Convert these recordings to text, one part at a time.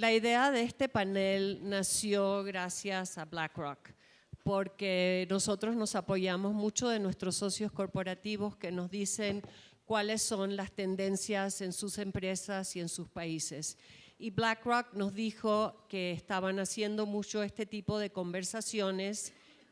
La idea de este panel nació gracias a BlackRock, porque nosotros nos apoyamos mucho de nuestros socios corporativos que nos dicen cuáles son las tendencias en sus empresas y en sus países. Y BlackRock nos dijo que estaban haciendo mucho este tipo de conversaciones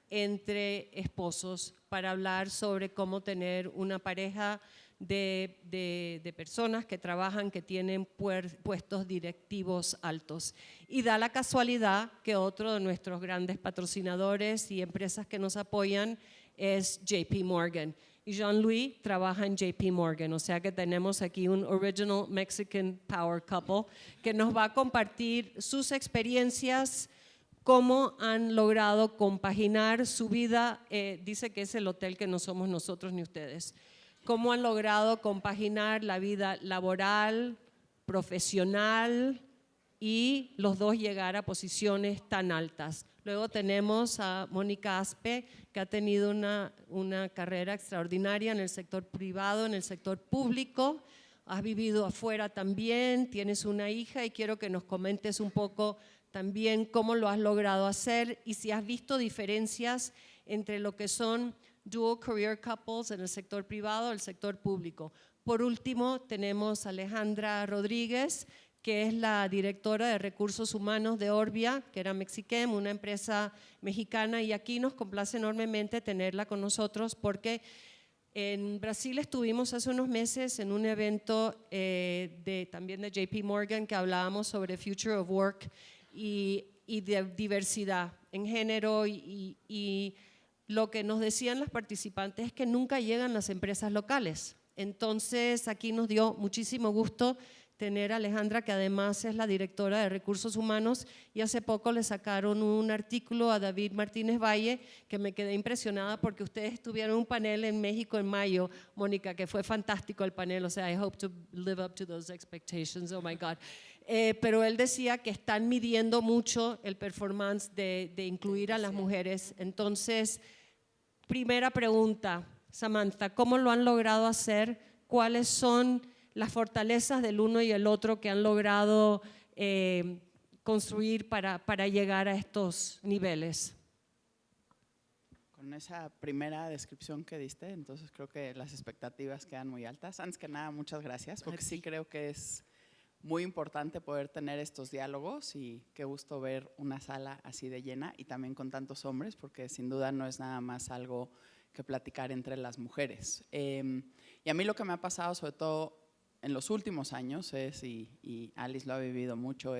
entre esposos para hablar sobre cómo tener una pareja de personas que trabajan, que tienen puestos directivos altos. Y da la casualidad que otro de nuestros grandes patrocinadores y empresas que nos apoyan es JP Morgan. Y Jean-Louis trabaja en JP Morgan, o sea que tenemos aquí un original Mexican power couple que nos va a compartir sus experiencias, cómo han logrado compaginar su vida, dice que es el hotel que no somos nosotros ni ustedes, cómo han logrado compaginar la vida laboral, profesional y los dos llegar a posiciones tan altas. Luego tenemos a Mónica Aspe, que ha tenido una carrera extraordinaria en el sector privado, en el sector público. Has vivido afuera también, tienes una hija y quiero que nos comentes un poco también cómo lo has logrado hacer y si has visto diferencias entre lo que son dual career couples en el sector privado y el sector público. Por último, tenemos a Alejandra Rodríguez, que es la directora de Recursos Humanos de Orbia, que era Mexichem, una empresa mexicana, y aquí nos complace enormemente tenerla con nosotros porque en Brasil estuvimos hace unos meses en un evento también de JP Morgan que hablábamos sobre Future of Work y de diversidad en género y lo que nos decían las participantes es que nunca llegan las empresas locales. Entonces aquí nos dio muchísimo gusto tener a Alejandra, que además es la directora de Recursos Humanos, y hace poco le sacaron un artículo a David Martínez Valle que me quedé impresionada porque ustedes tuvieron un panel en México en mayo, Mónica, que fue fantástico el panel, o sea, I hope to live up to those expectations, oh my God. Pero él decía que están midiendo mucho el performance de incluir a las mujeres. Entonces, primera pregunta, Samantha, ¿cómo lo han logrado hacer? ¿Cuáles son las fortalezas del uno y el otro que han logrado construir para llegar a estos niveles? Con esa primera descripción que diste, entonces creo que las expectativas quedan muy altas. Antes que nada, muchas gracias, porque sí creo que es muy importante poder tener estos diálogos y qué gusto ver una sala así de llena y también con tantos hombres, porque sin duda no es nada más algo que platicar entre las mujeres. Y a mí lo que me ha pasado, sobre todo en los últimos años, y Alice lo ha vivido mucho,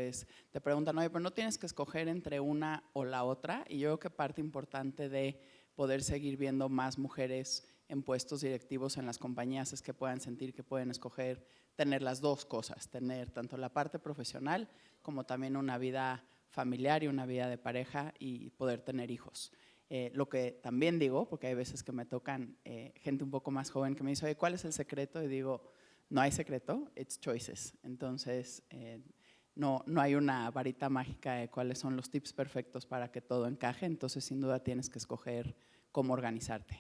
te preguntan, oye, pero no tienes que escoger entre una o la otra, y yo creo que parte importante de poder seguir viendo más mujeres en puestos directivos en las compañías es que puedan sentir que pueden escoger tener las dos cosas, tener tanto la parte profesional como también una vida familiar y una vida de pareja y poder tener hijos. Lo que también digo, porque hay veces que me tocan gente un poco más joven que me dice, oye, ¿cuál es el secreto? Y digo, no hay secreto, it's choices. Entonces, no hay una varita mágica de cuáles son los tips perfectos para que todo encaje, entonces sin duda tienes que escoger cómo organizarte.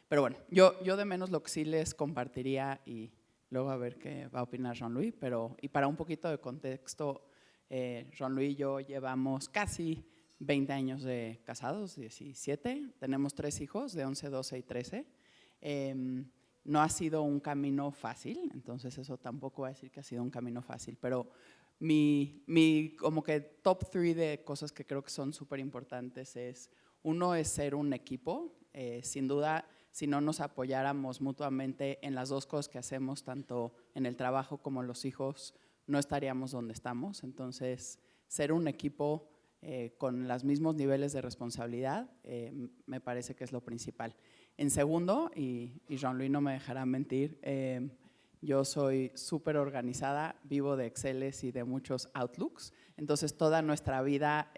Pero bueno, yo de menos lo que sí les compartiría y luego a ver qué va a opinar Jean-Louis, y para un poquito de contexto, Jean-Louis y yo llevamos casi 20 años de casados, 17, tenemos 3 hijos de 11, 12 y 13. No ha sido un camino fácil, entonces eso tampoco va a decir que ha sido un camino fácil, pero mi como que top 3 de cosas que creo que son súper importantes uno es ser un equipo, sin duda si no nos apoyáramos mutuamente en las dos cosas que hacemos, tanto en el trabajo como en los hijos, no estaríamos donde estamos, entonces ser un equipo con los mismos niveles de responsabilidad me parece que es lo principal. En segundo, y Jean-Louis no me dejará mentir, yo soy súper organizada, vivo de Exceles y de muchos Outlooks, entonces toda nuestra vida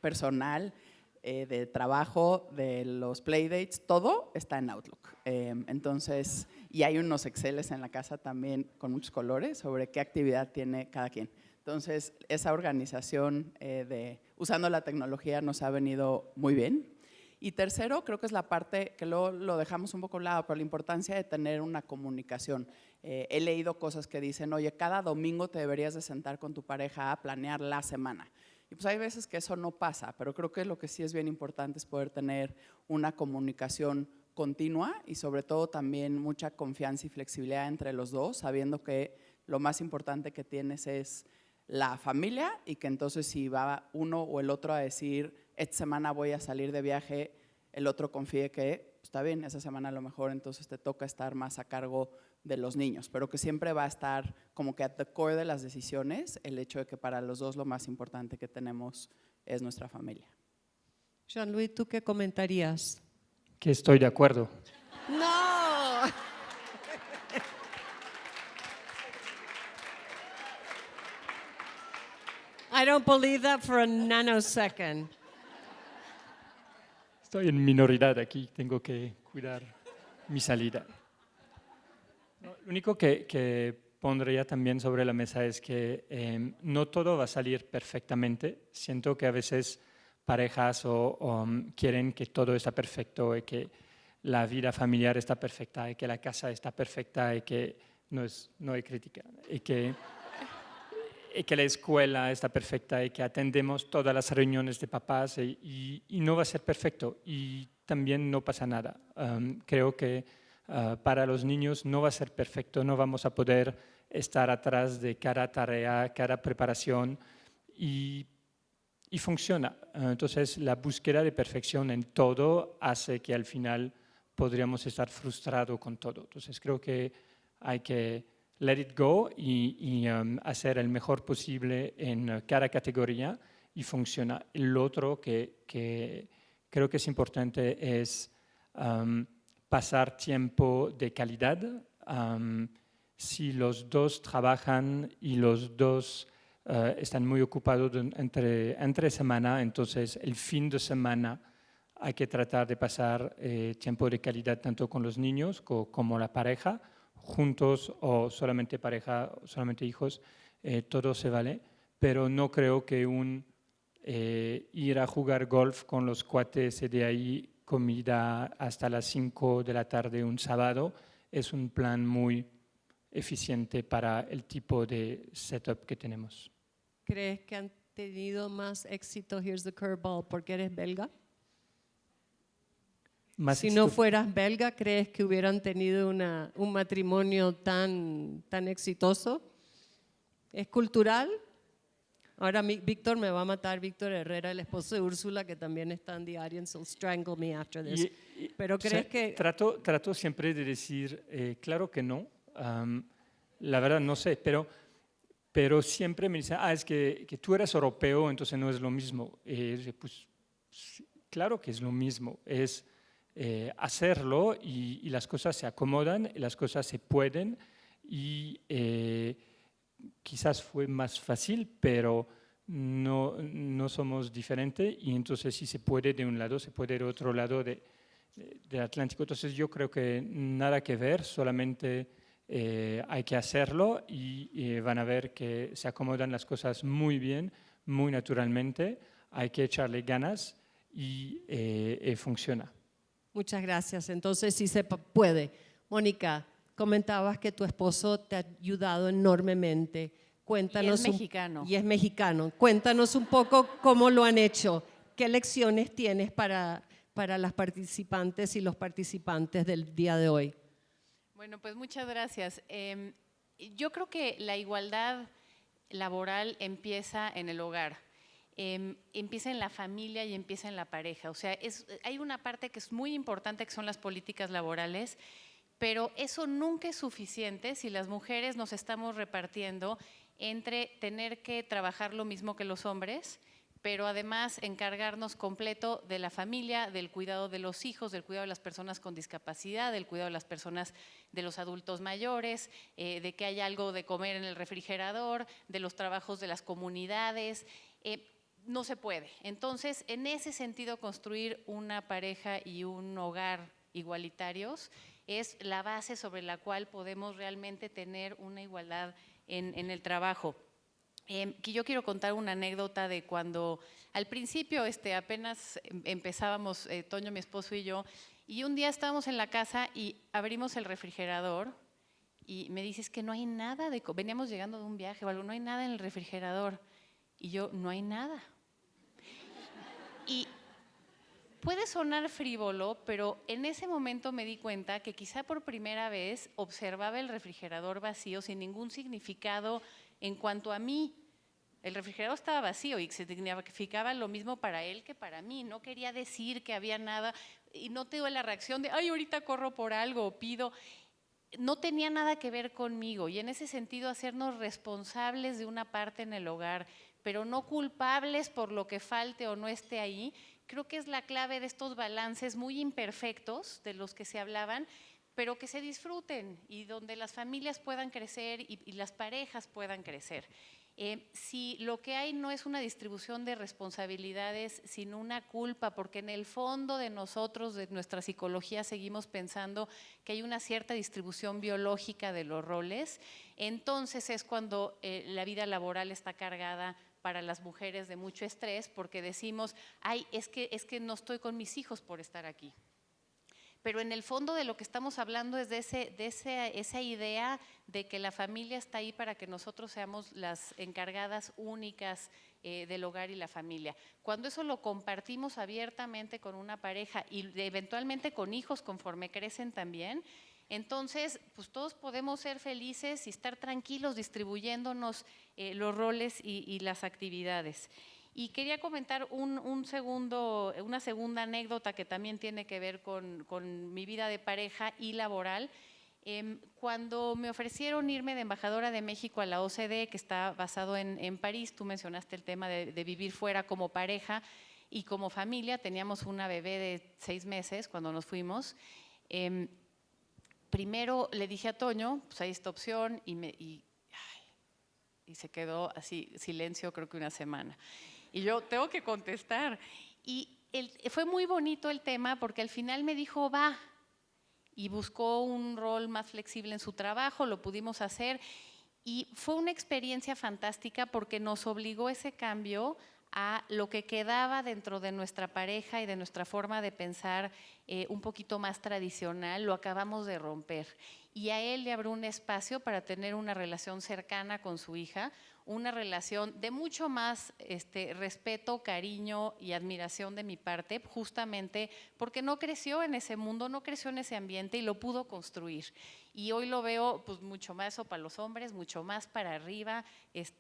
personal, de trabajo, de los playdates, todo está en Outlook. Entonces, y hay unos Exceles en la casa también con muchos colores sobre qué actividad tiene cada quien. Entonces, esa organización usando la tecnología nos ha venido muy bien. Y tercero, creo que es la parte que luego lo dejamos un poco a un lado, pero la importancia de tener una comunicación. He leído cosas que dicen, oye, cada domingo te deberías de sentar con tu pareja a planear la semana. Y pues hay veces que eso no pasa, pero creo que lo que sí es bien importante es poder tener una comunicación continua y sobre todo también mucha confianza y flexibilidad entre los dos, sabiendo que lo más importante que tienes es la familia y que entonces si va uno o el otro a decir, esta semana voy a salir de viaje, el otro confíe que está bien, esa semana a lo mejor entonces te toca estar más a cargo de los niños, pero que siempre va a estar como que at the core de las decisiones el hecho de que para los dos lo más importante que tenemos es nuestra familia. Jean-Louis, ¿tú qué comentarías? Que estoy de acuerdo. ¡No! I don't believe that for a nanosecond. Estoy en minoridad aquí, tengo que cuidar mi salida. Lo único que pondría también sobre la mesa es que no todo va a salir perfectamente. Siento que a veces parejas quieren que todo está perfecto y que la vida familiar está perfecta y que la casa está perfecta y que no hay crítica y que la escuela está perfecta y que atendemos todas las reuniones de papás y no va a ser perfecto y también no pasa nada. Creo que para los niños no va a ser perfecto, no vamos a poder estar atrás de cada tarea, cada preparación y funciona. Entonces la búsqueda de perfección en todo hace que al final podríamos estar frustrados con todo. Entonces creo que hay que let it go y hacer el mejor posible en cada categoría y funciona. Lo otro que creo que es importante es pasar tiempo de calidad. Si los dos trabajan y los dos están muy ocupados entre semana, entonces el fin de semana hay que tratar de pasar tiempo de calidad tanto con los niños como la pareja, juntos o solamente pareja, solamente hijos, todo se vale, pero no creo que ir a jugar golf con los cuates y de ahí comida hasta las 5 de la tarde un sábado es un plan muy eficiente para el tipo de setup que tenemos. ¿Crees que han tenido más éxito, here's the curveball, porque eres belga? Si no fueras belga, ¿crees que hubieran tenido un matrimonio tan exitoso? ¿Es cultural? Ahora Víctor me va a matar, Víctor Herrera, el esposo de Úrsula, que también está en The Audience, he'll strangle me after this. Pero ¿crees que...? Trato siempre de decir, claro que no. La verdad no sé, pero siempre me dicen, es que tú eres europeo, entonces no es lo mismo. Pues claro que es lo mismo, es hacerlo y las cosas se acomodan, y las cosas se pueden y quizás fue más fácil, pero no somos diferentes y entonces si se puede de un lado, se puede de otro lado del Atlántico. Entonces yo creo que nada que ver, solamente hay que hacerlo y van a ver que se acomodan las cosas muy bien, muy naturalmente, hay que echarle ganas y funciona. Muchas gracias. Entonces sí se puede. Mónica, comentabas que tu esposo te ha ayudado enormemente. Cuéntanos. Y es mexicano. Y es mexicano. Cuéntanos un poco cómo lo han hecho. ¿Qué lecciones tienes para las participantes y los participantes del día de hoy? Bueno, pues muchas gracias. Yo creo que la igualdad laboral empieza en el hogar. Empieza en la familia y empieza en la pareja. O sea, hay una parte que es muy importante que son las políticas laborales, pero eso nunca es suficiente si las mujeres nos estamos repartiendo entre tener que trabajar lo mismo que los hombres, pero además encargarnos completo de la familia, del cuidado de los hijos, del cuidado de las personas con discapacidad, del cuidado de las personas, de los adultos mayores, de que haya algo de comer en el refrigerador, de los trabajos de las comunidades. No se puede. Entonces, en ese sentido, construir una pareja y un hogar igualitarios es la base sobre la cual podemos realmente tener una igualdad en el trabajo. que yo quiero contar una anécdota de cuando al principio apenas empezábamos, Toño, mi esposo y yo, y un día estábamos en la casa y abrimos el refrigerador y me dices que no hay nada, veníamos llegando de un viaje o algo, no hay nada en el refrigerador. Y yo, no hay nada. Y puede sonar frívolo, pero en ese momento me di cuenta que quizá por primera vez observaba el refrigerador vacío sin ningún significado en cuanto a mí. El refrigerador estaba vacío y significaba lo mismo para él que para mí. No quería decir que había nada y no tuve la reacción de, ay, ahorita corro por algo o pido. No tenía nada que ver conmigo y en ese sentido hacernos responsables de una parte en el hogar, pero no culpables por lo que falte o no esté ahí, creo que es la clave de estos balances muy imperfectos de los que se hablaban, pero que se disfruten y donde las familias puedan crecer y las parejas puedan crecer. Si lo que hay no es una distribución de responsabilidades, sino una culpa, porque en el fondo de nosotros, de nuestra psicología, seguimos pensando que hay una cierta distribución biológica de los roles, entonces es cuando la vida laboral está cargada para las mujeres de mucho estrés, porque decimos, ay, es que no estoy con mis hijos por estar aquí. Pero en el fondo de lo que estamos hablando es de esa idea de que la familia está ahí para que nosotros seamos las encargadas únicas del hogar y la familia. Cuando eso lo compartimos abiertamente con una pareja y eventualmente con hijos conforme crecen también, entonces pues todos podemos ser felices y estar tranquilos distribuyéndonos los roles y las actividades. Y quería comentar una segunda anécdota que también tiene que ver con mi vida de pareja y laboral. Cuando me ofrecieron irme de embajadora de México a la OCDE, que está basado en París, tú mencionaste el tema de vivir fuera como pareja y como familia, teníamos una bebé de 6 meses cuando nos fuimos. Primero le dije a Toño, pues hay esta opción y se quedó así, silencio, creo que una semana. Y yo tengo que contestar. Y fue muy bonito el tema porque al final me dijo, va, y buscó un rol más flexible en su trabajo, lo pudimos hacer. Y fue una experiencia fantástica porque nos obligó ese cambio a lo que quedaba dentro de nuestra pareja y de nuestra forma de pensar un poquito más tradicional, lo acabamos de romper. Y a él le abrió un espacio para tener una relación cercana con su hija, una relación de mucho más respeto, cariño y admiración de mi parte, justamente porque no creció en ese mundo, no creció en ese ambiente y lo pudo construir. Y hoy lo veo pues mucho más eso para los hombres, mucho más para arriba,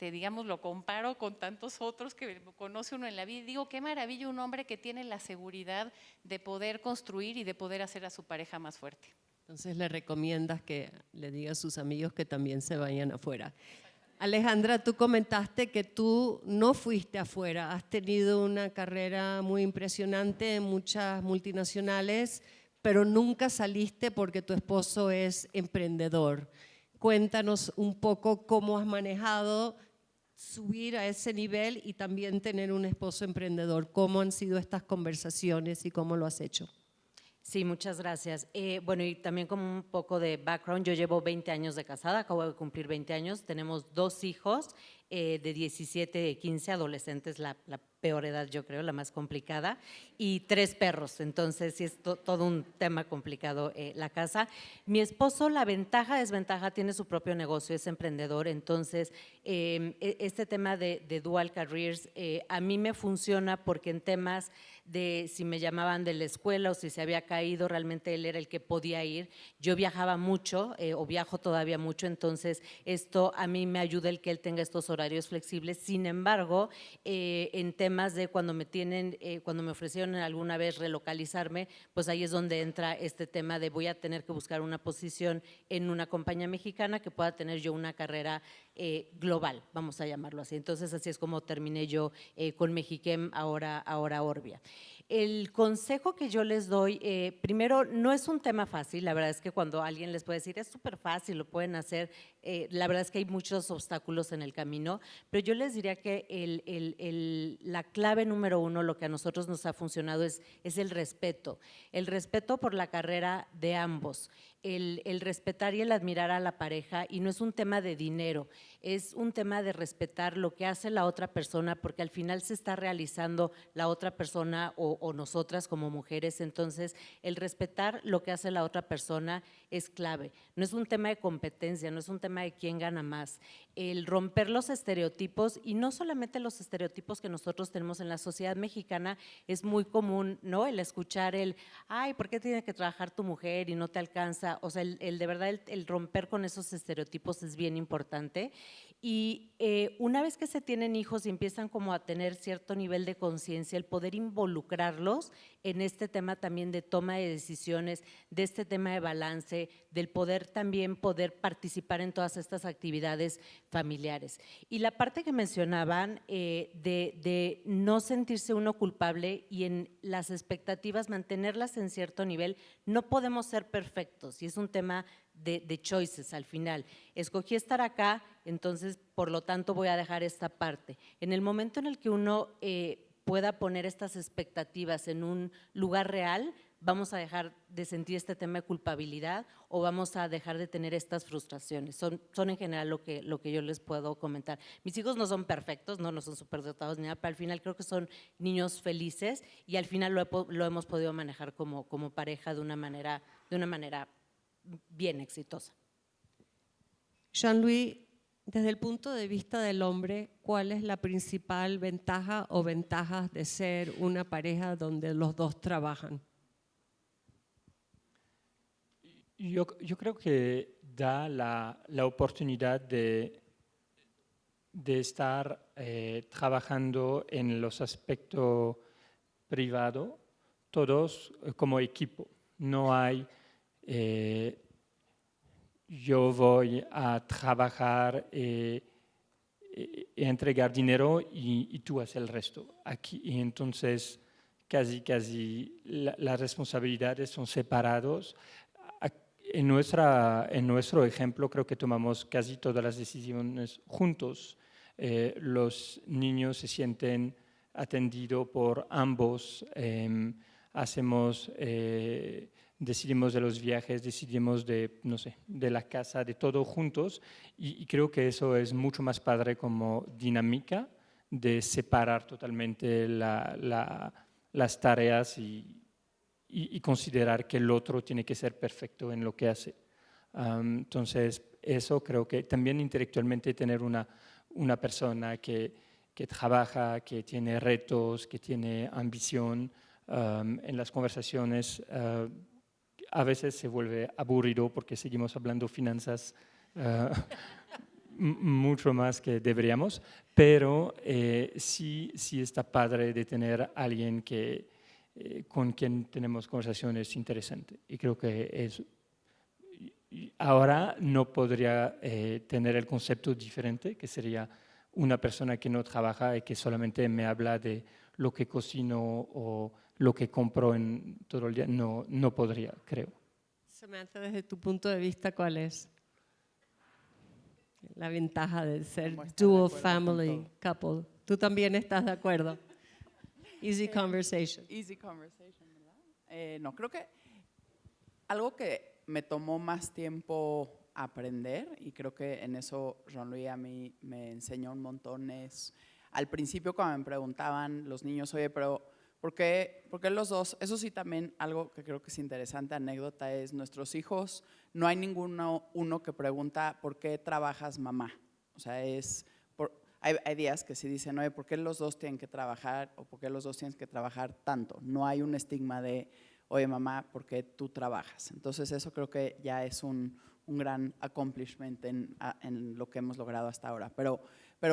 digamos, lo comparo con tantos otros que conoce uno en la vida y digo, qué maravilla un hombre que tiene la seguridad de poder construir y de poder hacer a su pareja más fuerte. Entonces le recomiendas que le diga a sus amigos que también se vayan afuera. Alejandra, tú comentaste que tú no fuiste afuera, has tenido una carrera muy impresionante en muchas multinacionales, pero nunca saliste porque tu esposo es emprendedor. Cuéntanos un poco cómo has manejado subir a ese nivel y también tener un esposo emprendedor. ¿Cómo han sido estas conversaciones y cómo lo has hecho? Sí, muchas gracias. Bueno, y también como un poco de background, yo llevo 20 años de casada, acabo de cumplir 20 años, tenemos 2 hijos de 17 y 15, adolescentes, la peor edad yo creo, la más complicada, y 3 perros, entonces sí es todo un tema complicado la casa. Mi esposo, la ventaja, desventaja, tiene su propio negocio, es emprendedor, entonces este tema de dual careers a mí me funciona porque en temas de si me llamaban de la escuela o si se había caído, realmente él era el que podía ir. Yo viajaba mucho o viajo todavía mucho, entonces esto a mí me ayuda el que él tenga estos horarios flexibles. Sin embargo, en temas de cuando me ofrecieron alguna vez relocalizarme, pues ahí es donde entra este tema de voy a tener que buscar una posición en una compañía mexicana que pueda tener yo una carrera global, vamos a llamarlo así. Entonces así es como terminé yo con Mexiquem, ahora Orbia. El consejo que yo les doy, primero, no es un tema fácil, la verdad es que cuando alguien les puede decir es súper fácil, lo pueden hacer, la verdad es que hay muchos obstáculos en el camino, pero yo les diría que la clave número 1, lo que a nosotros nos ha funcionado es el respeto por la carrera de ambos. el respetar y el admirar a la pareja, y no es un tema de dinero, es un tema de respetar lo que hace la otra persona, porque al final se está realizando la otra persona o nosotras como mujeres. Entonces, el respetar lo que hace la otra persona es clave. No es un tema de competencia, no es un tema de quién gana más. El romper los estereotipos, y no solamente los estereotipos que nosotros tenemos en la sociedad mexicana, es muy común, ¿no? El escuchar ay, ¿por qué tiene que trabajar tu mujer y no te alcanza? O sea, de verdad el romper con esos estereotipos es bien importante. Y una vez que se tienen hijos y empiezan como a tener cierto nivel de conciencia, el poder involucrarlos en este tema también de toma de decisiones, de este tema de balance, del poder también participar en todas estas actividades familiares. Y la parte que mencionaban de no sentirse uno culpable y en las expectativas mantenerlas en cierto nivel, no podemos ser perfectos y es un tema de choices al final. Escogí estar acá, entonces por lo tanto voy a dejar esta parte. En el momento en el que uno pueda poner estas expectativas en un lugar real, vamos a dejar de sentir este tema de culpabilidad o vamos a dejar de tener estas frustraciones. Son en general lo que yo les puedo comentar. Mis hijos no son perfectos, no son superdotados ni nada, pero al final creo que son niños felices y al final lo hemos podido manejar como pareja de una manera bien exitosa. Jean-Louis, desde el punto de vista del hombre, ¿cuál es la principal ventaja o ventajas de ser una pareja donde los dos trabajan? Yo creo que da la oportunidad de estar trabajando en los aspectos privados, todos como equipo. No hay yo voy a trabajar y entregar dinero y tú haces el resto. Aquí, y entonces casi las responsabilidades son separados. En nuestro ejemplo creo que tomamos casi todas las decisiones juntos. Los niños se sienten atendidos por ambos. Decidimos de los viajes, decidimos de la casa, de todo juntos y creo que eso es mucho más padre como dinámica de separar totalmente las tareas y considerar que el otro tiene que ser perfecto en lo que hace. Entonces, eso creo que también intelectualmente tener una persona que trabaja, que tiene retos, que tiene ambición en las conversaciones, a veces se vuelve aburrido porque seguimos hablando finanzas mucho más que deberíamos, pero sí está padre de tener a alguien con quien tenemos conversaciones interesantes. Y creo que ahora no podría tener el concepto diferente, que sería una persona que no trabaja y que solamente me habla de lo que cocino o lo que compro en todo el día. No podría, creo. Samantha, desde tu punto de vista, ¿cuál es la ventaja de ser ¿Cómo estás de dual acuerdo con family couple? ¿Tú también estás de acuerdo? Easy conversation. Easy conversation, ¿verdad? No, creo que algo que me tomó más tiempo aprender, y creo que en eso Jean-Louis a mí me enseñó un montón, es al principio cuando me preguntaban los niños, oye, pero ¿por qué los dos? Eso sí también algo que creo que es interesante, anécdota, es nuestros hijos, no hay uno que pregunta ¿por qué trabajas mamá? O sea, hay días que sí dicen, oye, ¿por qué los dos tienen que trabajar o por qué los dos tienen que trabajar tanto? No hay un estigma de, oye mamá, ¿por qué tú trabajas? Entonces eso creo que ya es un gran accomplishment en lo que hemos logrado hasta ahora. Pero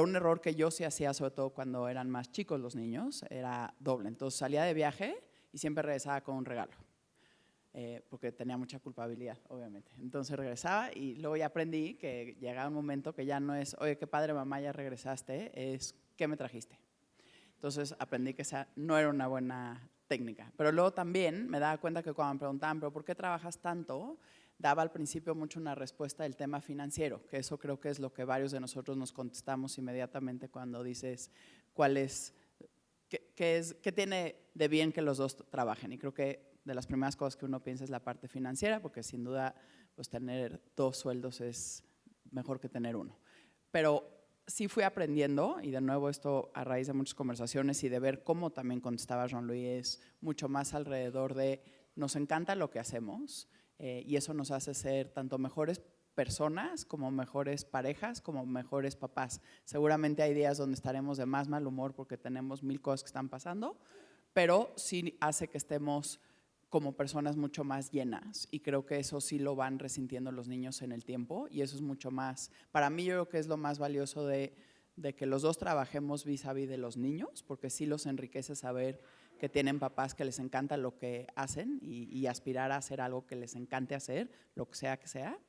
un error que yo sí hacía, sobre todo cuando eran más chicos los niños, era doble. Entonces salía de viaje y siempre regresaba con un regalo, porque tenía mucha culpabilidad, obviamente. Entonces regresaba y luego ya aprendí que llegaba un momento que ya no es, oye, qué padre mamá, ya regresaste, es, ¿qué me trajiste? Entonces aprendí que esa no era una buena técnica. Pero luego también me daba cuenta que cuando me preguntaban, ¿pero por qué trabajas tanto?, daba al principio mucho una respuesta del tema financiero, que eso creo que es lo que varios de nosotros nos contestamos inmediatamente cuando dices qué tiene de bien que los dos trabajen. Y creo que de las primeras cosas que uno piensa es la parte financiera, porque sin duda pues tener 2 sueldos es mejor que tener uno. Pero sí fui aprendiendo, y de nuevo esto a raíz de muchas conversaciones y de ver cómo también contestaba Jean-Louis, es mucho más alrededor de nos encanta lo que hacemos y eso nos hace ser tanto mejores personas, como mejores parejas, como mejores papás. Seguramente hay días donde estaremos de más mal humor porque tenemos 1000 cosas que están pasando, pero sí hace que estemos como personas mucho más llenas y creo que eso sí lo van resintiendo los niños en el tiempo y eso es mucho más, para mí yo creo que es lo más valioso de que los dos trabajemos vis a vis de los niños, porque sí los enriquece saber que tienen papás que les encanta lo que hacen y aspirar a hacer algo que les encante hacer, lo que sea,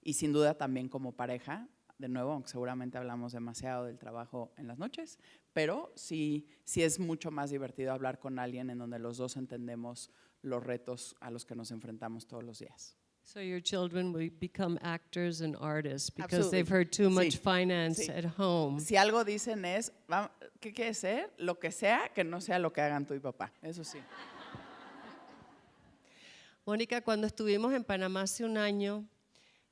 y sin duda también como pareja, de nuevo, aunque seguramente hablamos demasiado del trabajo en las noches, pero sí es mucho más divertido hablar con alguien en donde los dos entendemos los retos a los que nos enfrentamos todos los días. So your children will become actors and artists because Absolutely. they've heard too much Sí. finance Sí. at home. Si algo dicen es, ¿qué quiere ser? Lo que sea, que no sea lo que hagan tú y papá, eso sí. Mónica, cuando estuvimos en Panamá hace un año,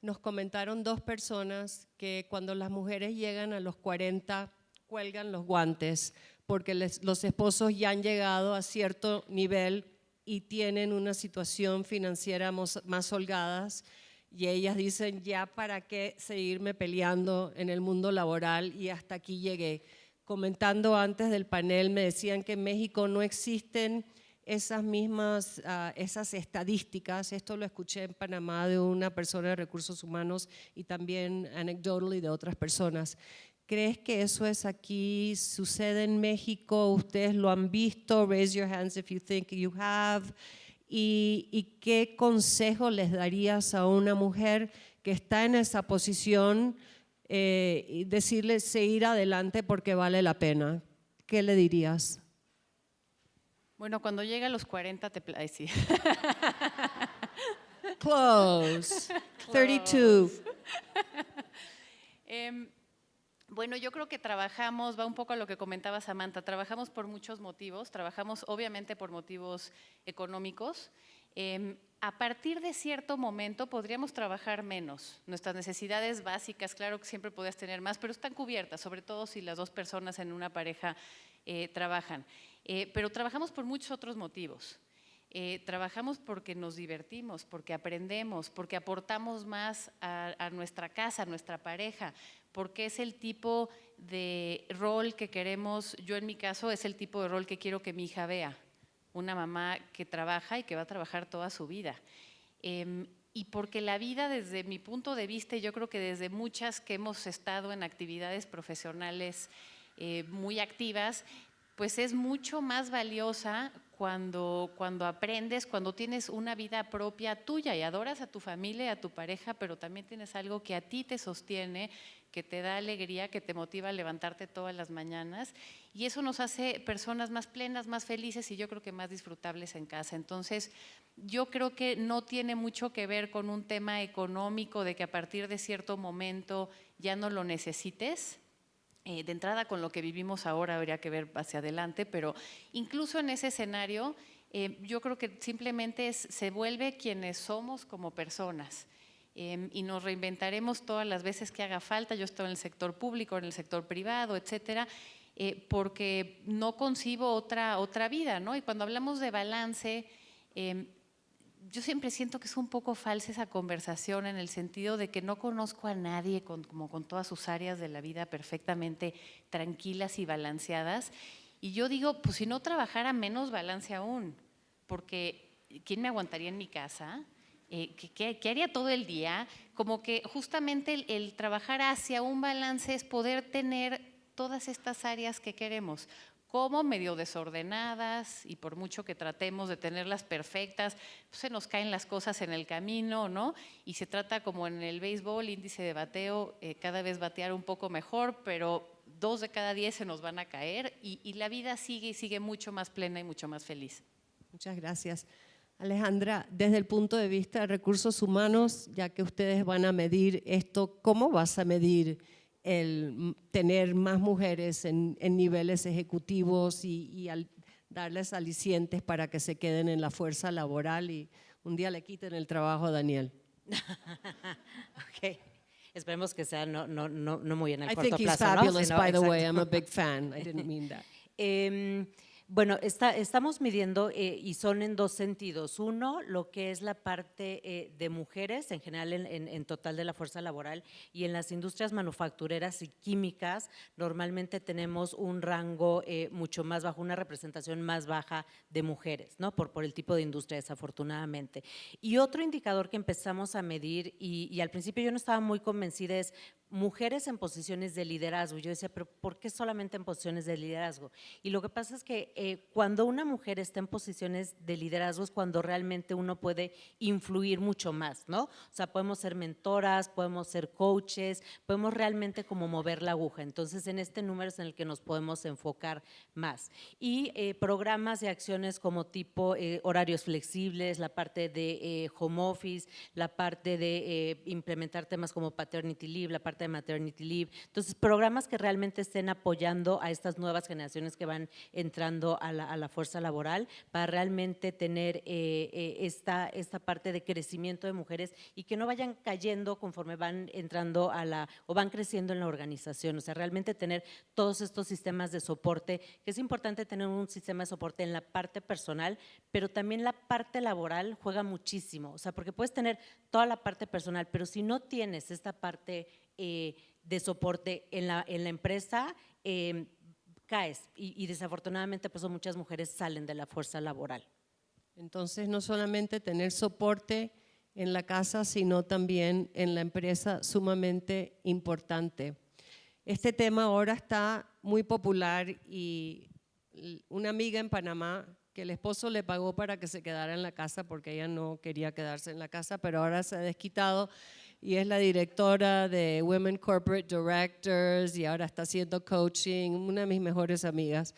nos comentaron 2 personas que cuando las mujeres llegan a los 40 cuelgan los guantes porque los esposos ya han llegado a cierto nivel y tienen una situación financiera más holgadas y ellas dicen, ya para qué seguirme peleando en el mundo laboral y hasta aquí llegué. Comentando antes del panel me decían que en México no existen esas mismas, esas estadísticas. Esto lo escuché en Panamá de una persona de recursos humanos y también anecdotally de otras personas. ¿Crees que eso es aquí, sucede en México? ¿Ustedes lo han visto? Raise your hands if you think you have. ¿Y qué consejo les darías a una mujer que está en esa posición y decirle seguir adelante porque vale la pena? ¿Qué le dirías? Bueno, cuando llega a los 40 ay, sí. Close. 32. Bueno, yo creo que trabajamos, va un poco a lo que comentaba Samantha, trabajamos por muchos motivos, trabajamos obviamente por motivos económicos. A partir de cierto momento podríamos trabajar menos. Nuestras necesidades básicas, claro que siempre podrías tener más, pero están cubiertas, sobre todo si las 2 personas en una pareja trabajan. Pero trabajamos por muchos otros motivos. Trabajamos porque nos divertimos, porque aprendemos, porque aportamos más a nuestra casa, a nuestra pareja, porque es el tipo de rol que queremos, yo en mi caso es el tipo de rol que quiero que mi hija vea, una mamá que trabaja y que va a trabajar toda su vida. Y porque la vida desde mi punto de vista, y yo creo que desde muchas que hemos estado en actividades profesionales muy activas, pues es mucho más valiosa cuando aprendes, cuando tienes una vida propia tuya y adoras a tu familia y a tu pareja, pero también tienes algo que a ti te sostiene, que te da alegría, que te motiva a levantarte todas las mañanas y eso nos hace personas más plenas, más felices y yo creo que más disfrutables en casa. Entonces, yo creo que no tiene mucho que ver con un tema económico de que a partir de cierto momento ya no lo necesites. De entrada con lo que vivimos ahora habría que ver hacia adelante, pero incluso en ese escenario yo creo que simplemente se vuelve quienes somos como personas y nos reinventaremos todas las veces que haga falta. Yo estoy en el sector público, en el sector privado, etcétera, porque no concibo otra vida, ¿no? Y cuando hablamos de balance, yo siempre siento que es un poco falsa esa conversación en el sentido de que no conozco a nadie como con todas sus áreas de la vida perfectamente tranquilas y balanceadas. Y yo digo, pues si no trabajara menos balance aún, porque ¿quién me aguantaría en mi casa? ¿Qué haría todo el día? Como que justamente el trabajar hacia un balance es poder tener todas estas áreas que queremos, como medio desordenadas y por mucho que tratemos de tenerlas perfectas, pues se nos caen las cosas en el camino, ¿no? Y se trata como en el béisbol, índice de bateo, cada vez batear un poco mejor, pero 2 de cada 10 se nos van a caer y la vida sigue y sigue mucho más plena y mucho más feliz. Muchas gracias. Alejandra, desde el punto de vista de recursos humanos, ya que ustedes van a medir esto, ¿cómo vas a medir el tener más mujeres en niveles ejecutivos y darles alicientes para que se queden en la fuerza laboral y un día le quiten el trabajo a Daniel. Ok. Esperemos que sea no muy en el I corto think he's plazo, ¿no? fabulous, Sino- by the way. exacto. I'm a big fan. I didn't mean that. Bueno, estamos midiendo y son en dos sentidos. Uno, lo que es la parte de mujeres en general en total de la fuerza laboral, y en las industrias manufactureras y químicas normalmente tenemos un rango mucho más bajo, una representación más baja de mujeres, ¿no? Por el tipo de industria, desafortunadamente. Y otro indicador que empezamos a medir, y al principio yo no estaba muy convencida, es mujeres en posiciones de liderazgo. Yo decía, pero ¿por qué solamente en posiciones de liderazgo? Y lo que pasa es que cuando una mujer está en posiciones de liderazgo es cuando realmente uno puede influir mucho más, ¿no? O sea, podemos ser mentoras, podemos ser coaches, podemos realmente como mover la aguja. Entonces, en este número es en el que nos podemos enfocar más. Y programas y acciones como tipo horarios flexibles, la parte de home office, la parte de implementar temas como paternity leave, la parte de maternity leave. Entonces, programas que realmente estén apoyando a estas nuevas generaciones que van entrando a la fuerza laboral para realmente tener esta parte de crecimiento de mujeres y que no vayan cayendo conforme van entrando o van creciendo en la organización. O sea, realmente tener todos estos sistemas de soporte, que es importante tener un sistema de soporte en la parte personal, pero también la parte laboral juega muchísimo. O sea, porque puedes tener toda la parte personal, pero si no tienes esta parte de soporte en la empresa, caes y desafortunadamente pues muchas mujeres salen de la fuerza laboral. Entonces, no solamente tener soporte en la casa, sino también en la empresa, sumamente importante. Este tema ahora está muy popular y una amiga en Panamá que el esposo le pagó para que se quedara en la casa porque ella no quería quedarse en la casa, pero ahora se ha desquitado y es la directora de Women Corporate Directors y ahora está haciendo coaching, una de mis mejores amigas.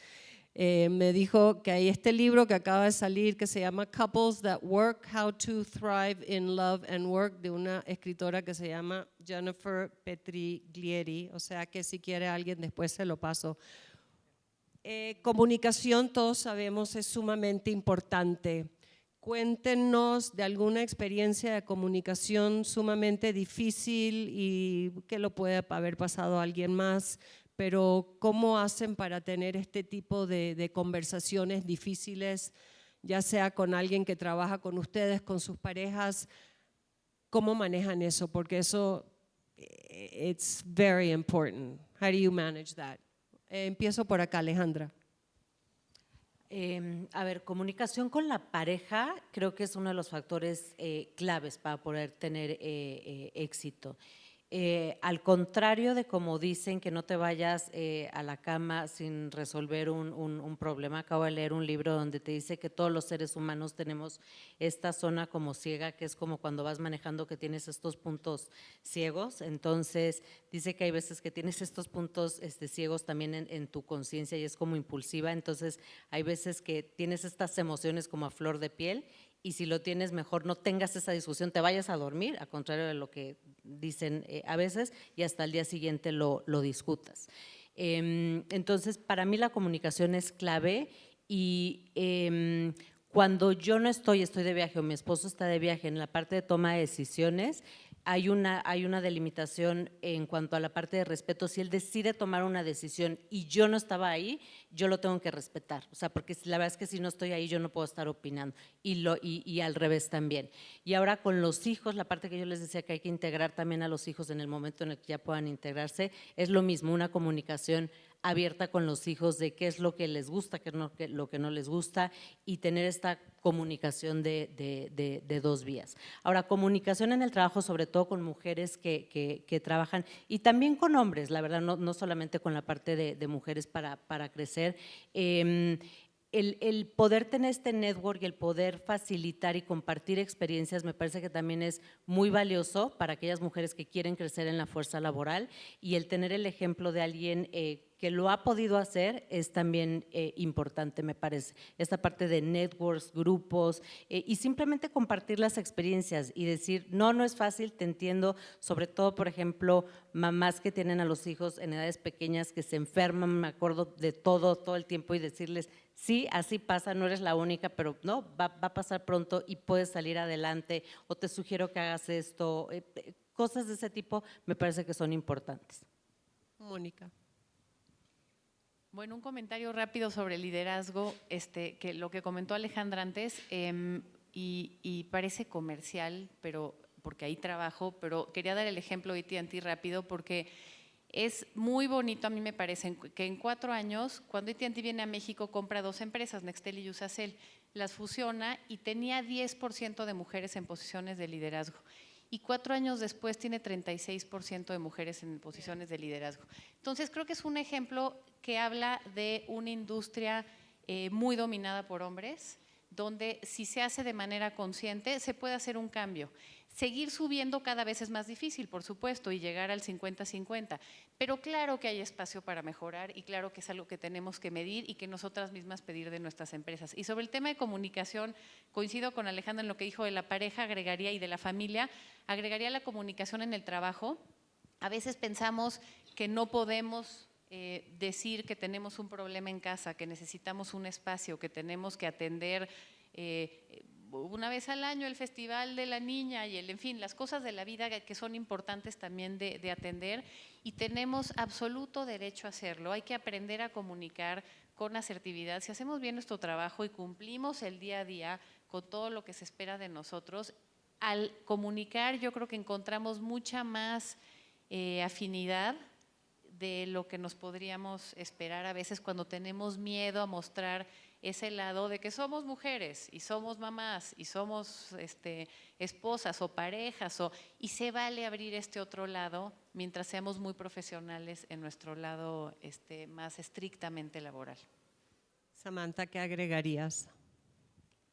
Me dijo que hay este libro que acaba de salir que se llama Couples That Work, How to Thrive in Love and Work, de una escritora que se llama Jennifer Petriglieri, o sea que si quiere alguien después se lo paso. Comunicación, todos sabemos, es sumamente importante. Cuéntenos de alguna experiencia de comunicación sumamente difícil y que lo puede haber pasado a alguien más, pero ¿cómo hacen para tener este tipo de conversaciones difíciles, ya sea con alguien que trabaja con ustedes, con sus parejas? ¿Cómo manejan eso? Porque eso, it's very important. How do you manage that? Empiezo por acá, Alejandra. A ver, comunicación con la pareja creo que es uno de los factores claves para poder tener éxito. Al contrario de como dicen que no te vayas a la cama sin resolver un problema, acabo de leer un libro donde te dice que todos los seres humanos tenemos esta zona como ciega, que es como cuando vas manejando que tienes estos puntos ciegos. Entonces dice que hay veces que tienes estos puntos ciegos también en tu conciencia y es como impulsiva. Entonces hay veces que tienes estas emociones como a flor de piel y si lo tienes mejor no tengas esa discusión, te vayas a dormir, a contrario de lo que dicen a veces, y hasta el día siguiente lo discutas. Entonces, para mí la comunicación es clave y cuando yo no estoy de viaje o mi esposo está de viaje, en la parte de toma de decisiones, hay una delimitación en cuanto a la parte de respeto. Si él decide tomar una decisión y yo no estaba ahí, yo lo tengo que respetar. O sea, porque la verdad es que si no estoy ahí, yo no puedo estar opinando. Y al revés también. Y ahora con los hijos, la parte que yo les decía que hay que integrar también a los hijos en el momento en el que ya puedan integrarse, es lo mismo, una comunicación abierta con los hijos de qué es lo que les gusta, qué es lo que no les gusta y tener esta comunicación de dos vías. Ahora, comunicación en el trabajo, sobre todo con mujeres que trabajan y también con hombres, la verdad, no solamente con la parte de mujeres para crecer. El poder tener este network y el poder facilitar y compartir experiencias me parece que también es muy valioso para aquellas mujeres que quieren crecer en la fuerza laboral y el tener el ejemplo de alguien que lo ha podido hacer es también importante, me parece. Esta parte de networks, grupos y simplemente compartir las experiencias y decir, no, no es fácil, te entiendo, sobre todo, por ejemplo, mamás que tienen a los hijos en edades pequeñas que se enferman, me acuerdo de todo el tiempo y decirles, sí, así pasa, no eres la única, pero no, va a pasar pronto y puedes salir adelante o te sugiero que hagas esto, cosas de ese tipo me parece que son importantes. Mónica. Bueno, un comentario rápido sobre el liderazgo, que lo que comentó Alejandra antes, y parece comercial, pero porque ahí trabajo, pero quería dar el ejemplo de AT&T rápido porque es muy bonito, a mí me parece, que en 4 años, cuando AT&T viene a México, compra 2 empresas, Nextel y Usacell, las fusiona y tenía 10% de mujeres en posiciones de liderazgo. Y 4 años después tiene 36% de mujeres en posiciones de liderazgo. Entonces, creo que es un ejemplo que habla de una industria muy dominada por hombres, donde si se hace de manera consciente, se puede hacer un cambio. Seguir subiendo cada vez es más difícil, por supuesto, y llegar al 50-50, pero claro que hay espacio para mejorar y claro que es algo que tenemos que medir y que nosotras mismas pedir de nuestras empresas. Y sobre el tema de comunicación, coincido con Alejandra en lo que dijo de la pareja, agregaría, y de la familia, agregaría la comunicación en el trabajo. A veces pensamos que no podemos decir que tenemos un problema en casa, que necesitamos un espacio, que tenemos que atender una vez al año el festival de la niña y en fin, las cosas de la vida que son importantes también de atender y tenemos absoluto derecho a hacerlo. Hay que aprender a comunicar con asertividad. Si hacemos bien nuestro trabajo y cumplimos el día a día con todo lo que se espera de nosotros, al comunicar yo creo que encontramos mucha más afinidad de lo que nos podríamos esperar a veces cuando tenemos miedo a mostrar ese lado de que somos mujeres y somos mamás y somos esposas o parejas y se vale abrir este otro lado mientras seamos muy profesionales en nuestro lado más estrictamente laboral. Samantha, ¿qué agregarías?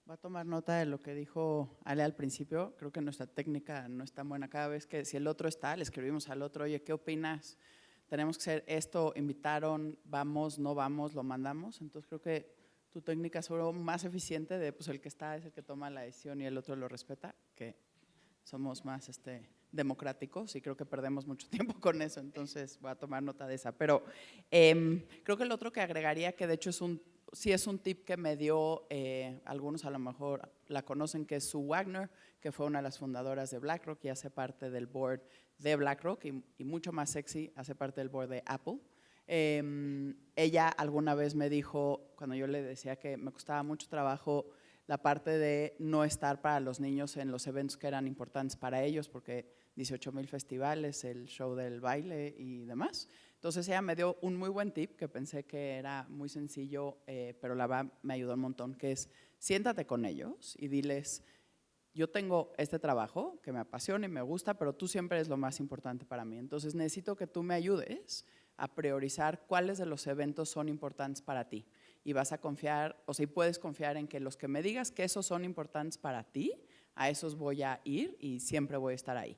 Voy a tomar nota de lo que dijo Ale al principio. Creo que nuestra técnica no es tan buena. Cada vez que si el otro está, le escribimos al otro, oye, ¿qué opinas? Tenemos que hacer esto, invitaron, vamos, no vamos, lo mandamos. Entonces creo que tu técnica es más eficiente de pues el que está es el que toma la decisión y el otro lo respeta, que somos más democráticos y creo que perdemos mucho tiempo con eso, entonces voy a tomar nota de esa. Pero creo que el otro que agregaría, que de hecho sí es un tip que me dio, algunos a lo mejor la conocen, que es Sue Wagner, que fue una de las fundadoras de BlackRock y hace parte del board de BlackRock y mucho más sexy, hace parte del board de Apple. Ella alguna vez me dijo, cuando yo le decía que me costaba mucho trabajo la parte de no estar para los niños en los eventos que eran importantes para ellos, porque 18,000 festivales, el show del baile y demás. Entonces ella me dio un muy buen tip que pensé que era muy sencillo, pero la verdad me ayudó un montón, que es siéntate con ellos y diles, yo tengo este trabajo que me apasiona y me gusta, pero tú siempre eres lo más importante para mí. Entonces necesito que tú me ayudes a priorizar cuáles de los eventos son importantes para ti. Y vas a confiar, o sea, y puedes confiar en que los que me digas que esos son importantes para ti, a esos voy a ir y siempre voy a estar ahí.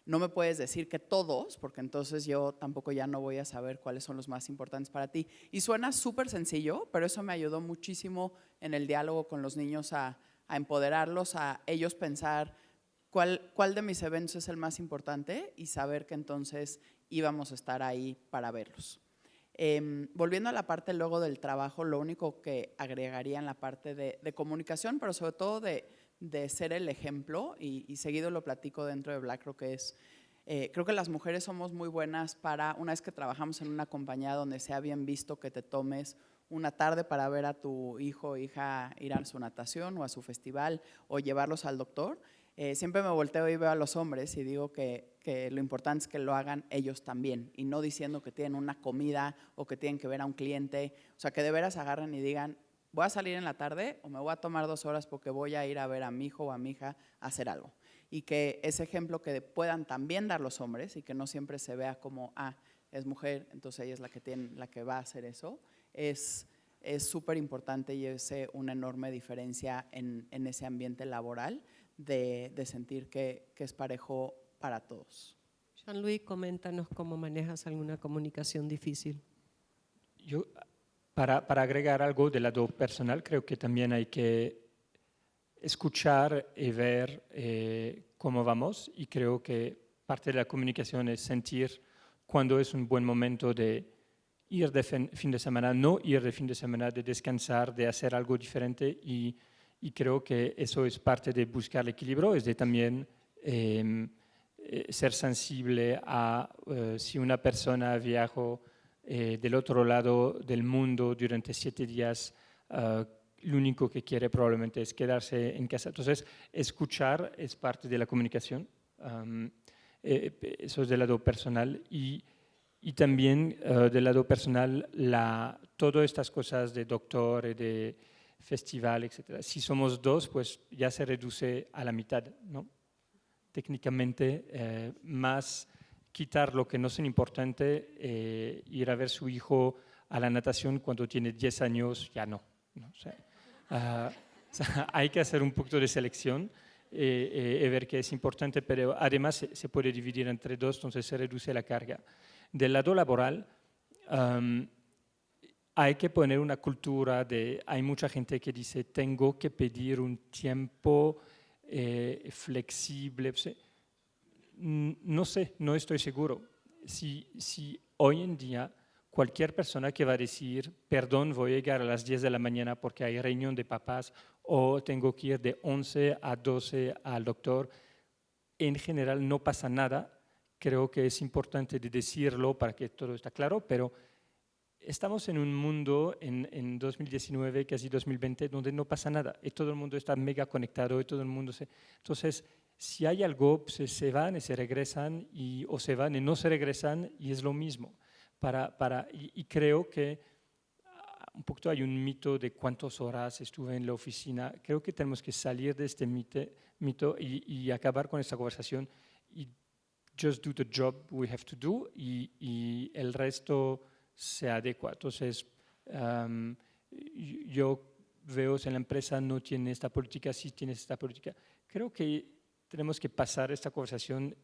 No me puedes decir que todos, porque entonces yo tampoco ya no voy a saber cuáles son los más importantes para ti. Y suena súper sencillo, pero eso me ayudó muchísimo en el diálogo con los niños a empoderarlos, a ellos pensar cuál de mis eventos es el más importante y saber que entonces íbamos a estar ahí para verlos. Volviendo a la parte luego del trabajo, lo único que agregaría en la parte de comunicación, pero sobre todo de ser el ejemplo, y seguido lo platico dentro de BlackRock, que es, creo que las mujeres somos muy buenas para, una vez que trabajamos en una compañía donde sea bien visto que te tomes una tarde para ver a tu hijo o hija ir a su natación o a su festival o llevarlos al doctor, siempre me volteo y veo a los hombres y digo que lo importante es que lo hagan ellos también y no diciendo que tienen una comida o que tienen que ver a un cliente, o sea, que de veras agarren y digan, voy a salir en la tarde o me voy a tomar 2 horas porque voy a ir a ver a mi hijo o a mi hija a hacer algo. Y que ese ejemplo que puedan también dar los hombres y que no siempre se vea como, es mujer, entonces ella es la que va a hacer eso, es súper importante y es una enorme diferencia en ese ambiente laboral de sentir que es parejo para todos. Jean-Louis, coméntanos cómo manejas alguna comunicación difícil. yo, para agregar algo del lado personal, creo que también hay que escuchar y ver cómo vamos, y creo que parte de la comunicación es sentir cuándo es un buen momento de ir de fin de semana, no ir de fin de semana, de descansar, de hacer algo diferente, y creo que eso es parte de buscar el equilibrio, es de también ser sensible a si una persona viajó del otro lado del mundo durante 7 días, lo único que quiere probablemente es quedarse en casa. Entonces, escuchar es parte de la comunicación, eso es del lado personal, y también del lado personal, todas estas cosas de doctor, de festival, etc. Si somos 2, pues ya se reduce a la mitad, ¿no? Técnicamente, más quitar lo que no es importante, ir a ver su hijo a la natación cuando tiene 10 años, ya no. ¿No? O sea, hay que hacer un poquito de selección y ver qué es importante, pero además se puede dividir entre 2, entonces se reduce la carga. Del lado laboral, hay que poner una cultura hay mucha gente que dice, tengo que pedir un tiempo flexible. No sé, no estoy seguro. Si hoy en día cualquier persona que va a decir, perdón, voy a llegar a las 10 de la mañana porque hay reunión de papás, o tengo que ir de 11 a 12 al doctor, en general no pasa nada. Creo que es importante de decirlo para que todo esté claro, pero estamos en un mundo en 2019, casi 2020, donde no pasa nada y todo el mundo está mega conectado y todo el mundo Entonces, si hay algo, pues se van y se regresan, o se van y no se regresan, y es lo mismo. Y creo que un poquito hay un mito de cuántas horas estuve en la oficina. Creo que tenemos que salir de este mito y acabar con esta conversación y just do the job we have to do, y el resto se adecua. Entonces, yo veo si la empresa no tiene esta política, sí tiene esta política. Creo que tenemos que pasar esta conversación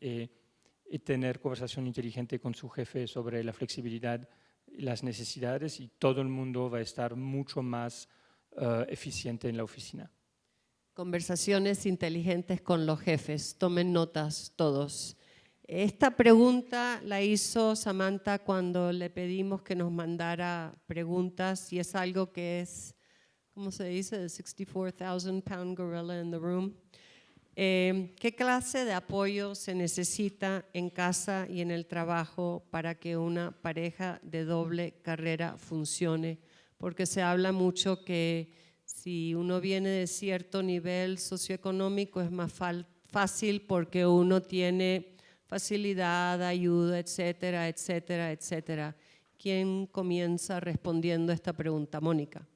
y tener conversación inteligente con su jefe sobre la flexibilidad, las necesidades, y todo el mundo va a estar mucho más eficiente en la oficina. Conversaciones inteligentes con los jefes. Tomen notas todos. Esta pregunta la hizo Samantha cuando le pedimos que nos mandara preguntas, y es algo que es, ¿cómo se dice? The 64,000-pound gorilla in the room. ¿Qué clase de apoyo se necesita en casa y en el trabajo para que una pareja de doble carrera funcione? Porque se habla mucho que si uno viene de cierto nivel socioeconómico es más fácil porque uno tiene facilidad, ayuda, etcétera, etcétera, etcétera. ¿Quién comienza respondiendo a esta pregunta? Mónica.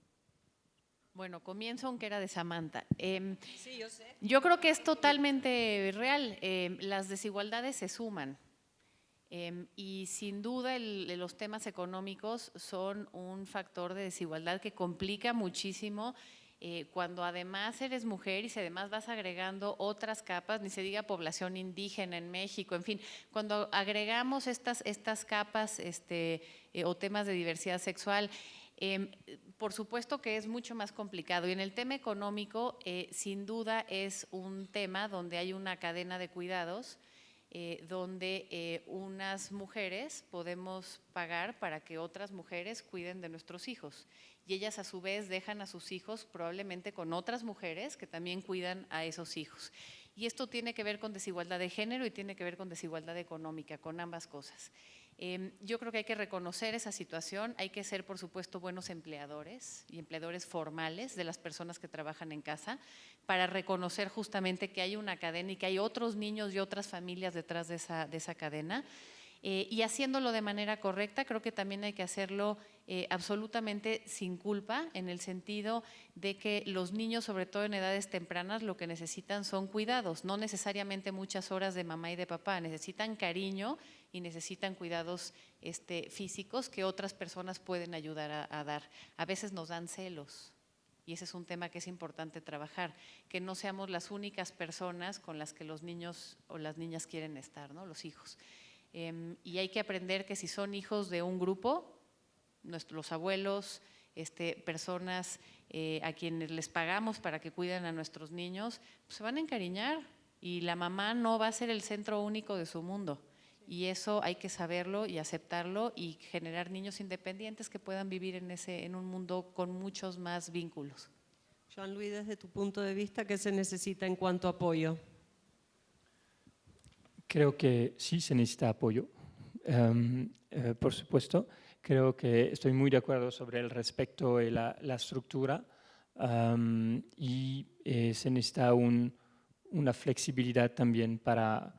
Bueno, comienzo aunque era de Samantha. Sí, yo sé. Yo creo que es totalmente real. Las desigualdades se suman. Y sin duda los temas económicos son un factor de desigualdad que complica muchísimo cuando además eres mujer y si además vas agregando otras capas, ni se diga población indígena en México, en fin, cuando agregamos estas capas o temas de diversidad sexual, por supuesto que es mucho más complicado. Y en el tema económico, sin duda es un tema donde hay una cadena de cuidados, donde unas mujeres podemos pagar para que otras mujeres cuiden de nuestros hijos, y ellas a su vez dejan a sus hijos probablemente con otras mujeres que también cuidan a esos hijos. Y esto tiene que ver con desigualdad de género y tiene que ver con desigualdad económica, con ambas cosas. Yo creo que hay que reconocer esa situación, hay que ser por supuesto buenos empleadores y empleadores formales de las personas que trabajan en casa para reconocer justamente que hay una cadena y que hay otros niños y otras familias detrás de esa cadena. Y haciéndolo de manera correcta, creo que también hay que hacerlo absolutamente sin culpa, en el sentido de que los niños, sobre todo en edades tempranas, lo que necesitan son cuidados, no necesariamente muchas horas de mamá y de papá, necesitan cariño y necesitan cuidados físicos que otras personas pueden ayudar a dar. A veces nos dan celos. Y ese es un tema que es importante trabajar, que no seamos las únicas personas con las que los niños o las niñas quieren estar, ¿no? Los hijos. Y hay que aprender que si son hijos de un grupo, los abuelos, personas a quienes les pagamos para que cuiden a nuestros niños, pues se van a encariñar y la mamá no va a ser el centro único de su mundo. Y eso hay que saberlo y aceptarlo y generar niños independientes que puedan vivir en un mundo con muchos más vínculos. Jean-Louis, desde tu punto de vista, ¿qué se necesita en cuanto a apoyo? Creo que sí se necesita apoyo, por supuesto. Creo que estoy muy de acuerdo sobre el respeto y la estructura y se necesita una flexibilidad también para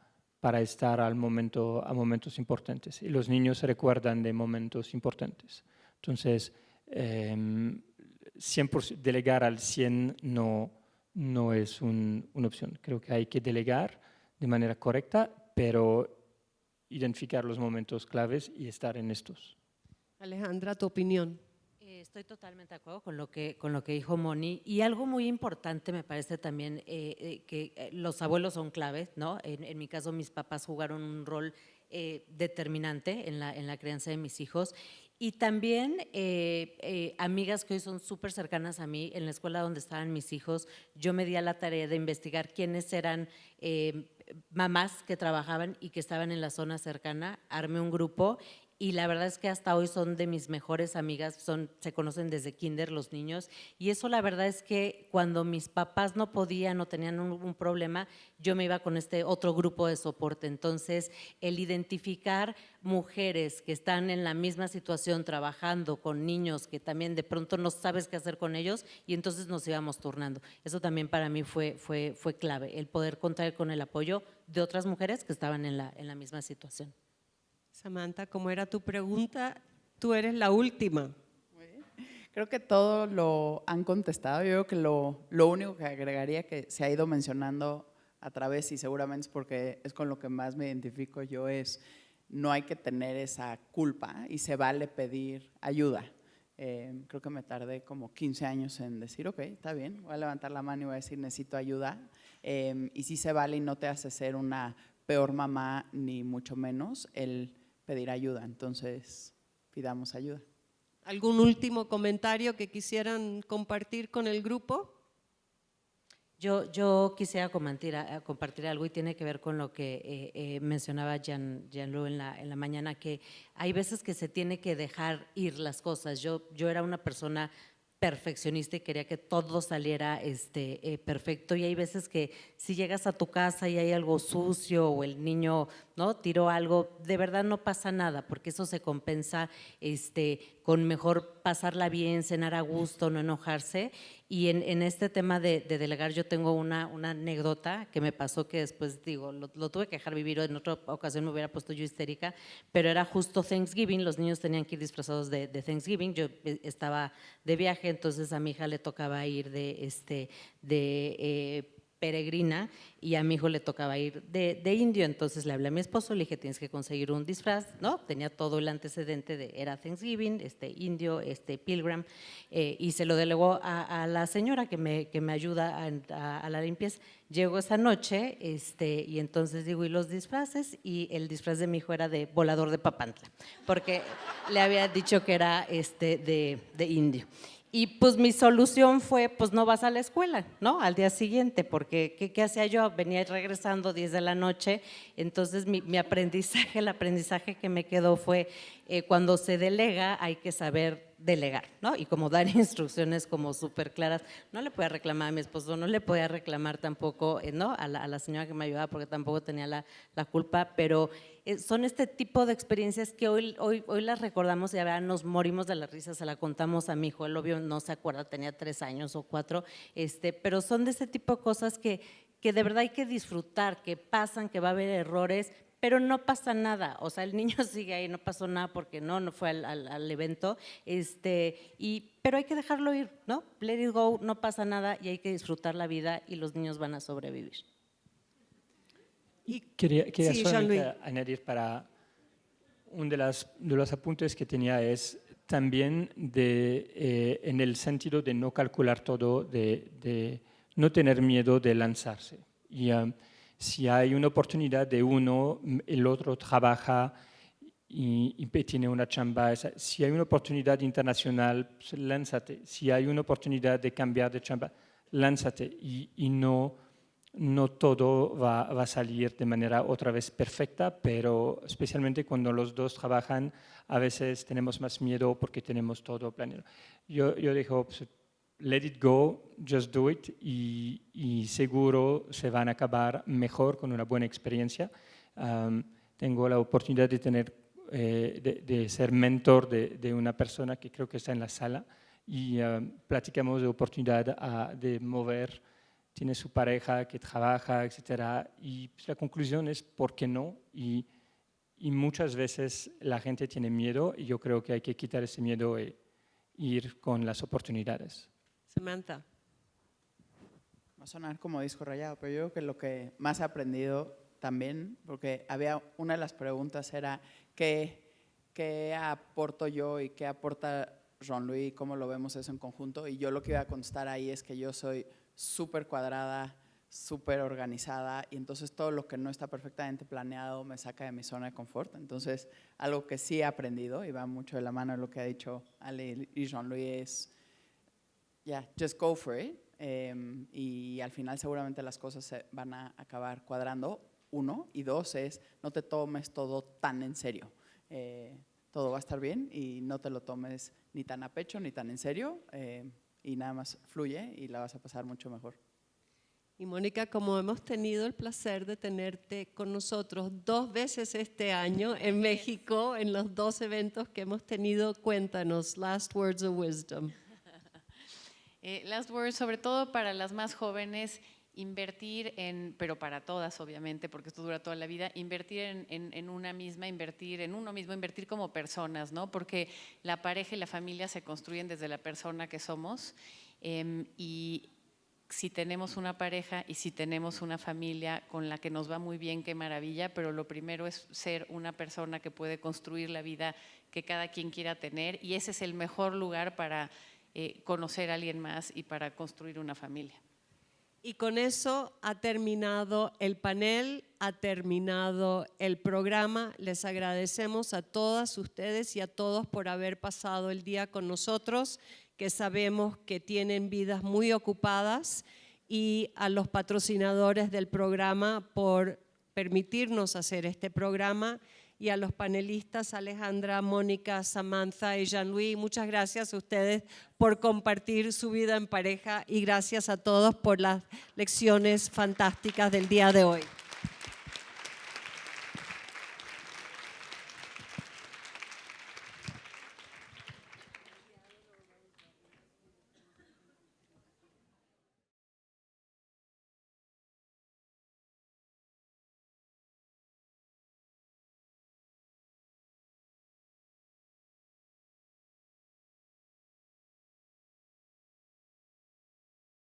estar a momentos importantes. Y los niños se recuerdan de momentos importantes. Entonces, 100% delegar al 100 no es una opción. Creo que hay que delegar de manera correcta, pero identificar los momentos claves y estar en estos. Alejandra, tu opinión. Estoy totalmente de acuerdo con lo que dijo Moni, y algo muy importante me parece también que los abuelos son claves, ¿no? En mi caso, mis papás jugaron un rol determinante en la crianza de mis hijos, y también amigas que hoy son súper cercanas a mí. En la escuela donde estaban mis hijos, yo me di a la tarea de investigar quiénes eran mamás que trabajaban y que estaban en la zona cercana, armé un grupo. Y la verdad es que hasta hoy son de mis mejores amigas, se conocen desde kinder los niños, y eso la verdad es que cuando mis papás no podían o tenían un problema, yo me iba con este otro grupo de soporte. Entonces, el identificar mujeres que están en la misma situación trabajando con niños que también de pronto no sabes qué hacer con ellos, y entonces nos íbamos turnando. Eso también para mí fue clave, el poder contar con el apoyo de otras mujeres que estaban en la misma situación. Samantha, como era tu pregunta, tú eres la última. Creo que todo lo han contestado. Yo creo que lo único que agregaría, que se ha ido mencionando a través, y seguramente es porque es con lo que más me identifico yo, es no hay que tener esa culpa y se vale pedir ayuda. Creo que me tardé como 15 años en decir, ok, está bien, voy a levantar la mano y voy a decir necesito ayuda. Y sí se vale y no te hace ser una peor mamá ni mucho menos el pedir ayuda. Entonces, pidamos ayuda. ¿Algún último comentario que quisieran compartir con el grupo? Yo quisiera compartir algo, y tiene que ver con lo que mencionaba Jean-Louis en la mañana, que hay veces que se tiene que dejar ir las cosas. Yo era una persona perfeccionista y quería que todo saliera perfecto, y hay veces que si llegas a tu casa y hay algo sucio o el niño ¿no? tiró algo, de verdad no pasa nada, porque eso se compensa con mejor pasarla bien, cenar a gusto, no enojarse. Y en este tema de delegar, yo tengo una anécdota que me pasó, que después digo, lo tuve que dejar vivir, en otra ocasión me hubiera puesto yo histérica, pero era justo Thanksgiving, los niños tenían que ir disfrazados de Thanksgiving, yo estaba de viaje, entonces a mi hija le tocaba ir de peregrina y a mi hijo le tocaba ir de indio. Entonces le hablé a mi esposo, le dije tienes que conseguir un disfraz, ¿no? Tenía todo el antecedente de era Thanksgiving, indio, pilgrim, y se lo delegó a la señora que me ayuda a la limpieza. Llegó esa noche y entonces digo, ¿y los disfraces? Y el disfraz de mi hijo era de volador de Papantla, porque le había dicho que era de indio. Y pues mi solución fue, pues no vas a la escuela, ¿no? Al día siguiente, porque ¿qué hacía yo? Venía regresando 10 de la noche, entonces mi aprendizaje, el aprendizaje que me quedó fue, cuando se delega hay que saber delegar, ¿no? Y como dar instrucciones como súper claras. No le podía reclamar a mi esposo, no le podía reclamar tampoco, ¿no? a la señora que me ayudaba, porque tampoco tenía la culpa, pero son este tipo de experiencias que hoy las recordamos y ahora nos morimos de la risa, se la contamos a mi hijo, él obvio no se acuerda, tenía 3 años o 4, pero son de ese tipo de cosas que de verdad hay que disfrutar, que pasan, que va a haber errores, pero no pasa nada, o sea, el niño sigue ahí, no pasó nada porque no fue al evento, pero hay que dejarlo ir, ¿no? Let it go, no pasa nada y hay que disfrutar la vida y los niños van a sobrevivir. Y quería Sí, solamente añadir para uno de los apuntes que tenía es también en el sentido de no calcular todo, de no tener miedo de lanzarse. Y si hay una oportunidad de uno, el otro trabaja y tiene una chamba. Si hay una oportunidad internacional, pues, lánzate. Si hay una oportunidad de cambiar de chamba, lánzate. Y no todo va a salir de manera otra vez perfecta, pero especialmente cuando los dos trabajan, a veces tenemos más miedo porque tenemos todo planeado. Yo digo, pues, let it go, just do it, y seguro se van a acabar mejor con una buena experiencia. Tengo la oportunidad de de ser mentor de una persona que creo que está en la sala, y platicamos de oportunidad de mover. Tiene su pareja que trabaja, etcétera, y pues, la conclusión es ¿por qué no? Y muchas veces la gente tiene miedo, y yo creo que hay que quitar ese miedo e ir con las oportunidades. Samantha. Va a sonar como disco rayado, pero yo creo que lo que más he aprendido también, porque una de las preguntas era ¿qué aporto yo y qué aporta Jean-Louis? ¿Cómo lo vemos eso en conjunto? Y yo lo que iba a contestar ahí es que yo soy súper cuadrada, súper organizada, y entonces todo lo que no está perfectamente planeado me saca de mi zona de confort. Entonces, algo que sí he aprendido, y va mucho de la mano de lo que ha dicho Ale y Jean-Louis, es just go for it. Y al final seguramente las cosas se van a acabar cuadrando, 1, y 2 es no te tomes todo tan en serio. Todo va a estar bien y no te lo tomes ni tan a pecho ni tan en serio, y nada más fluye y la vas a pasar mucho mejor. Y Mónica, como hemos tenido el placer de tenerte con nosotros 2 veces este año en México, en los 2 eventos que hemos tenido, cuéntanos, last words of wisdom. Last words, sobre todo para las más jóvenes, invertir pero para todas obviamente, porque esto dura toda la vida, invertir en una misma, invertir en uno mismo, invertir como personas, ¿no? Porque la pareja y la familia se construyen desde la persona que somos, y si tenemos una pareja y si tenemos una familia con la que nos va muy bien, qué maravilla, pero lo primero es ser una persona que puede construir la vida que cada quien quiera tener, y ese es el mejor lugar para conocer a alguien más y para construir una familia. Y con eso ha terminado el panel, ha terminado el programa. Les agradecemos a todas ustedes y a todos por haber pasado el día con nosotros, que sabemos que tienen vidas muy ocupadas, y a los patrocinadores del programa por permitirnos hacer este programa, y a los panelistas Alejandra, Mónica, Samantha y Jean-Louis. Muchas gracias a ustedes por compartir su vida en pareja, y gracias a todos por las lecciones fantásticas del día de hoy.